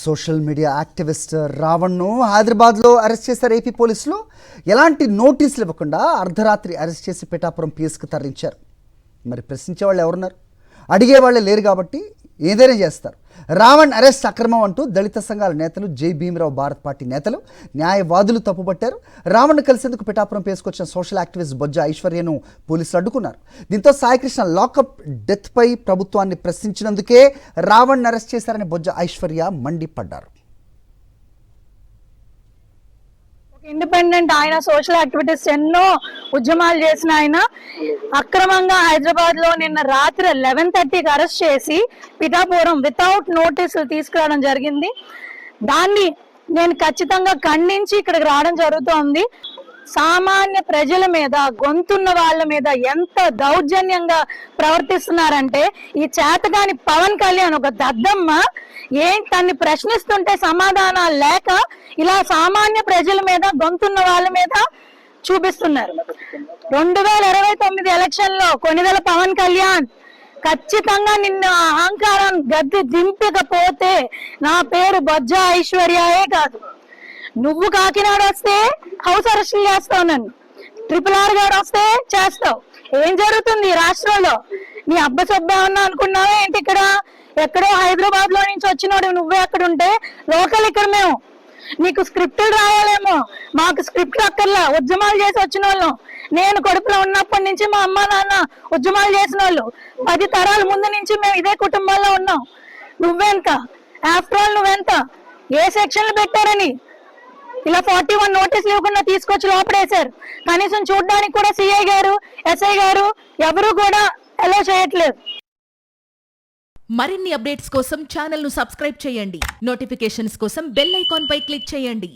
Social media activist రావణ్ను హైదరాబాద్లో arrest చేశారు AP పోలీసులు. ఎలాంటి నోటీసులు ఇవ్వకుండా అర్ధరాత్రి అరెస్ట్ చేసి పిఠాపురం పిఎస్కి తరలించారు. మరి ప్రశ్నించే వాళ్ళు ఎవరున్నారు? అడిగే వాళ్ళే లేరు కాబట్టి ఏదైనా చేస్తారు. రావణ్ అరెస్ట్ అక్రమం అంటూ దళిత సంఘాల నేతలు, జై భీమరావు భారత్ పార్టీ నేతలు, న్యాయవాదులు తప్పుపట్టారు. రావణ్ కలిసేందుకు పిఠాపురం పేసుకొచ్చిన సోషల్ యాక్టివిస్ట్ బొజ్జ ఐశ్వర్యను పోలీసులు అడ్డుకున్నారు. దీంతో సాయికృష్ణ లాకప్ డెత్ పై ప్రభుత్వాన్ని ప్రశ్నించినందుకే రావణ్ అరెస్ట్ చేశారని బొజ్జ ఐశ్వర్య మండిపడ్డారు. ఇండిపెండెంట్ ఆయన సోషల్ యాక్టివిటీస్ ఎన్నో ఉద్యమాలు చేసిన ఆయన అక్రమంగా హైదరాబాద్ లో నిన్న రాత్రి 11:30కి అరెస్ట్ చేసి పిఠాపురం వితౌట్ నోటీసులు తీసుకురావడం జరిగింది. దాన్ని నేను ఖచ్చితంగా ఖండించి ఇక్కడికి రావడం జరుగుతోంది. సామాన్య ప్రజల మీద, గొంతున్న వాళ్ళ మీద ఎంత దౌర్జన్యంగా ప్రవర్తిస్తున్నారంటే, ఈ చేతగాని పవన్ కళ్యాణ్ ఒక దద్దమ్మ తన్ని ప్రశ్నిస్తుంటే సమాధానాలు లేక ఇలా సామాన్య ప్రజల మీద, గొంతున్న వాళ్ళ మీద చూపిస్తున్నారు. 2029 ఎలక్షన్ లో కొనిదెల పవన్ కళ్యాణ్ ఖచ్చితంగా నిన్న అహంకారం గద్దె దింపకపోతే నా పేరు బొజ్జ ఐశ్వర్యే కాదు. నువ్వు కాకినాడ వస్తే హౌస్ అరెస్టులు చేస్తావు, నన్ను RRR గారు వస్తే చేస్తావు. ఏం జరుగుతుంది రాష్ట్రంలో? నీ అబ్బసొబ్బా ఉన్నా అనుకున్నావా ఏంటి? ఇక్కడ ఎక్కడో హైదరాబాద్ లో నుంచి వచ్చినోడు నువ్వే అక్కడ ఉంటే లోకల్ ఇక్కడ మేము. నీకు స్క్రిప్టులు రాయాలేమో, మాకు స్క్రిప్ట్ అక్కర్లా. ఉద్యమాలు చేసి వచ్చిన వాళ్ళం. నేను కడుపులో ఉన్నప్పటి నుంచి మా అమ్మ నాన్న ఉద్యమాలు చేసిన వాళ్ళు. 10 తరాల ముందు నుంచి మేము ఇదే కుటుంబాల్లో ఉన్నాం. నువ్వెంత? ఆఫ్టర్ ఆల్ నువ్వెంత? ఏ సెక్షన్లు పెట్టారని ఇలా 41 నోటీసులు ఇవ్వకుండా తీసుకొచ్చి లోపడేశారు. కనీసం చూడడానికి కూడా సిఐ గారు, ఎస్ఐ గారు ఎవరు కూడా అలో చేయట్లేదు. మరిన్ని అప్డేట్స్ కోసం ఛానల్ ను సబ్స్క్రైబ్ చేయండి. నోటిఫికేషన్స్ కోసం బెల్ ఐకాన్ పై క్లిక్ చేయండి.